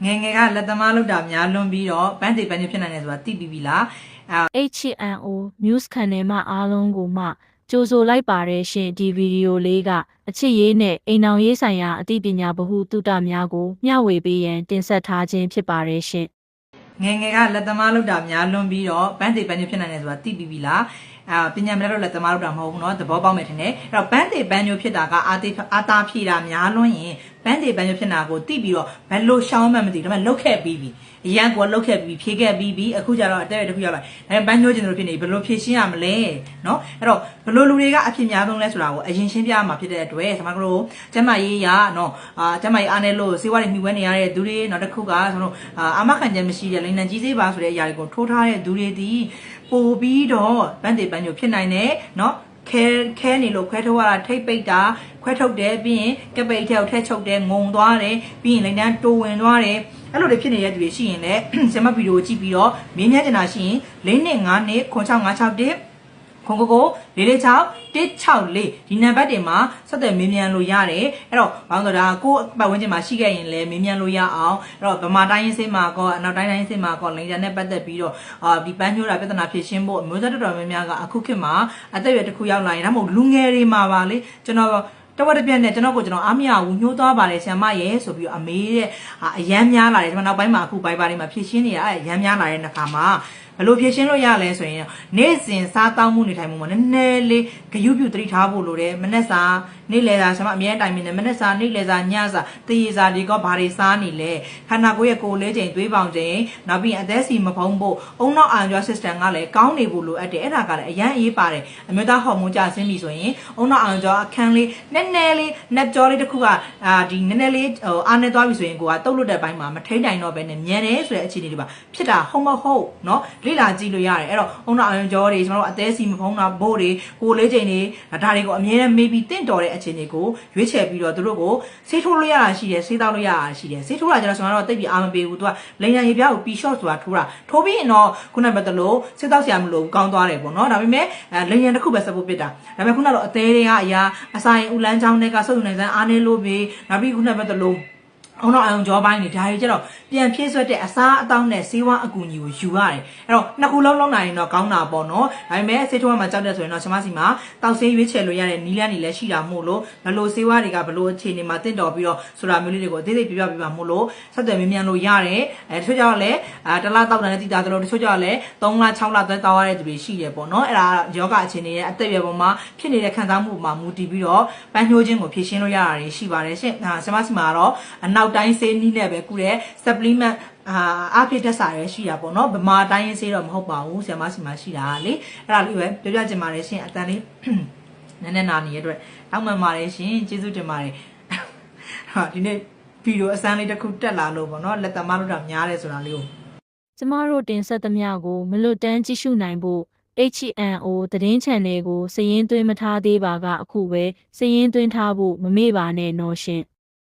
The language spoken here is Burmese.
ငယ်ကလက်သမားလုပ်တာများလွန်ပြီးတော့ပန်းတေပန်းညဖြစ်နိုင်တယ်ဆိုတာသိပြီးပြီလား HNO News Channel မှာအားလုံးကိုမှကြိုဆိုလိုက်ပါတယ်ရှင်ဒီဗီဒီယိုလေးကအချစ်ရေးနဲ့အိမ်အောင်ရေးဆိုင်ရာအသိပညာဗဟုသုတများကိုမျှဝေပေးရန်တင်ဆက်ထားခြင်းဖြစ်ပါတယ်ရှင်ငယ်ကလက်သမားလုပ်တာများလွန်ပြီးတော့ပန်းတေပန်းညဖြစ်နိုင်တယ်ဆိုတာသိပြီးပြီလားပညာမတတ်တော့လက်သမားလုပ်တာမဟုတ်ဘူးเนาะသဘောပေါက်မယ်ထင်တယ်အဲ့တော့ပန်းတေပန်းညဖြစ်တာကအာတာဖြည့်တာများလွန်းရင်ပန်းတေပန်းညဖြစ်တာကိုသိပြီးတော့ဘယ်လိုရှောင်းမှမသိဒါပေမဲ့လုတ်ခဲ့ပြီးပြီအရန်ကလုတ်ခဲ့ပြီးဖြေခဲ့ပြီးပြီအခုကျတော့အတက်ရတစ်ခုရောက်လာဒါပန်းညိုးကျင်တို့ဖြစ်နေဘယ်လိုဖြေရှင်းရမလဲเนาะအဲ့တော့ဘယ်လိုလူတွေကအဖြစ်များဆုံးလဲဆိုတာကိုအရင်ရှင်းပြရမှာဖြစ်တဲ့အတွက်ကျွန်တော်တို့ကျမရေးရเนาะကျမရေးအားနဲ့လို့စေဝါတွေမိဝဲနေရတဲ့သူတွေနောက်တစ်ခုကကျွန်တော်တို့အာမခံချက်မရှိတဲ့လိန်နံကြီးစေးပါဆိုတဲ့အရာတွေကိုထိုးထားတဲ့သူတွေဒီပို့ပြီးတော့ပန်းတေပန်းညိုဖြစ်နိုင်တယ်เนาะခဲနေလို့ခွဲထုတ်ရတာထိတ်ပိတ်တာခွဲထုတ်တယ်ပြီးရင်ကပိတ်ထဲကိုထည့်ချုပ်တယ်ငုံသွားတယ်ပြီးရင်လိန်တန်းတိုးဝင်သွားတယ်အဲ့လိုတွေဖြစ်နေတဲ့သူတွေရှိရင်လည်းဆင်မဗီဒီယိုကြည့်ပြီးတော့မင်းမြတ်ကျင်တာရှိရင်4နှစ်5နှစ်9651ခွန်ကို446 164ဒီနံပါတ်တွေမှာဆက်သွယ်မေးမြန်းလို့ရတယ်အဲ့တော့ဘာလို့လဲကိုပတ်ဝန်းကျင်မှာရှိခဲ့ရင်လည်းမေးမြန်းလို့ရအောင်အဲ့တော့ဗမာတိုင်းရင်းစိမှာကောအနောက်တိုင်းရင်းစိမှာကောလိန်ဂျာနဲ့ပတ်သက်ပြီးတော့ဒီပန်းညိုးတာပြဿနာဖြေရှင်းဖို့အမျိုးသားတော်တော်များများကအခုခေတ်မှာအသက်အရွယ်တစ်ခုရောက်လာရင်ဒါမှမဟုတ်လူငယ်တွေမှာပါလေကျွန်တော်တဝက်တစ်ပြက်နဲ့ကျွန်တော်အားမရဘူးညှိုးသွားပါတယ်ဆရာမရဲ့ဆိုပြီးတော့အမေတဲ့အရန်များလာတယ်ကျွန်တော်နောက်ပိုင်းမှာအခုဘိုင်ဘာတွေမှာဖြည့်ရှင်းနေတာအရန်များလာတဲ့အခါမှာဘယ်လိုဖြည့်ရှင်းလို့ရလဲဆိုရင်နေ့စဉ်စားတောင်းမှုနေထိုင်မှုမှာနည်းနည်းလေးဂရုပြုသတိထားဖို့လိုတယ်မနေ့စာနေ့လယ်စာကျွန်မအမြဲတိုင်မြင်တယ်မနေ့စာနေ့လယ်စာညစာတရေစာတွေကဘာတွေစားနေလဲခန္ဓာကိုယ်ရဲ့ကိုယ်လေးချိန်သွေးပေါင်ချိန်နောက်ပြီးအသက်စီမဖုံးဖို့အုံနောက်အာရုံ system ကလည်းကောင်းနေဖို့လိုအပ်တယ်အဲ့ဒါကလည်းအရန်အေးပါတယ်အမျိုးသားဟော်မုန်းကျဆင်းပြီဆိုရင်အုံနောက်အာရုံအခန်းလေးနည်းနည်းလေးနက်ကြောလေးတစ်ခုကဒီနည်းနည်းလေးအားနေသွားပြီဆိုရင်ကိုကတုတ်လွတ်တဲ့ဘိုင်းမှာမထိန်နိုင်တော့ဘဲနဲ့မြန်တယ်ဆိုတဲ့အခြေအနေတွေပါဖြစ်တာဟုတ်မဟုတ်เนาะလေ့လာကြည့်လို့ရတယ်အဲ့တော့အုံနောက်အာရုံကြောတွေကျွန်တော်တို့အသက်စီမဖုံးတာဘို့တွေကိုယ်လေးချိန်တွေဒါတွေကိုအမြဲတမ်းမေးပြီးတင့်တော်တဲ့အခြေအနေကိုရွေးချယ်ပြီးတော့သူတို့ကိုဆေးထိုးလို့ရတာရှိတယ်ဆေးတောက်လို့ရတာရှိတယ်ဆေးထိုးတာကျတော့ကျွန်တော်တို့တိတ်ပြီးအားမပေးဘူးသူကလိန်ရန်ရေပြားကိုပီရှော့ဆိုတာထိုးတာထိုးပြီးရင်တော့ခုနကပဲတလို့ဆေးတောက်ဆရာမလို့ကောင်းသွားတယ်ပေါ့နော်ဒါပေမဲ့လိန်ရန်တစ်ခုပဲစဖို့ဖြစ်တာဒါပေမဲ့ခုနကတော့အသေးတွေကအရာအဆိုင်ဦးလန်းချောင်းတွေကစုပ်ယူနိုင်စမ်းအားနေလို့ပြီးနောက်ပြီးခုနကပဲတလို့အောင်တော့အောင်ကြောပိုင်းနေဒါတွေကျတော့ပြန်ဖြည့်ဆွတ်တဲ့အစားအသောက်နဲ့ဆေးဝါးအကူအညီကိုယူရတယ်အဲ့တော့နှစ်ခုလုံးလုံးနိုင်ရင်တော့ကောင်းတာပေါ့နော်ဒါပေမဲ့ဆေးထိုးမှကြောက်တဲ့ဆိုရင်တော့ကျွန်မစီမှာတောက်ဆေးရွေးချယ်လို့ရတဲ့နီးလန်းနေလည်းရှိတာမို့လို့ဘလို့ဆေးဝါးတွေကဘလို့အခြေအနေမှာတင့်တော်ပြီးတော့ဆိုတာမျိုးလေးတွေကိုအသေးသေးပြပြပြမို့လို့ဆက်သွယ်မြင်မြန်လို့ရတယ်တချို့ကြောင့်လည်းတလားတောက်တာနဲ့တည်တာတို့တချို့ကြောင့်လည်း3လ6လသွဲတောက်ရတဲ့သူတွေရှိတယ်ပေါ့နော်အဲ့ဒါယောဂအခြေအနေရဲ့အသက်အရွယ်ပေါ်မှာဖြစ်နေတဲ့ခံစားမှုမှာမူတည်ပြီးတော့ပန်းညှိုးခြင်းကိုဖြည့်ရှင်းလို့ရတာတွေရှိပါတယ်ရှင့်ကျွန်မစီမှာတော့အနောက်တိုင်းဆေးနီးနဲ့ပဲကုတဲ့ supplement အားဖြည့်တက်စာရဲရှိတာပေါ့နော်ဗမာတိုင်းရေးဆေးတော့မဟုတ်ပါဘူးဆရာမစီမှာရှိတာလေအဲ့ဒါလေးပဲပြောပြချင်ပါတယ်ရှင်အတန်လေးနည်းနည်းနာနေတဲ့အတွက်တောင်းပန်ပါတယ်ရှင်ကျေးဇူးတင်ပါတယ်ဟာဒီနေ့ဗီဒီယိုအစမ်းလေးတစ်ခုတက်လာလို့ပေါ့နော်လက်သမားတို့တာများတယ်ဆိုတာလေးကိုကျမတို့တင်ဆက်သမျှကိုမလွတ်တမ်းကြည့်ရှုနိုင်ဖို့ HNO သတင်း channel ကိုစည်ရင်းသွင်းမထားသေးပါကအခုပဲစည်ရင်းသွင်းထားဖို့မမေ့ပါနဲ့နော်ရှင်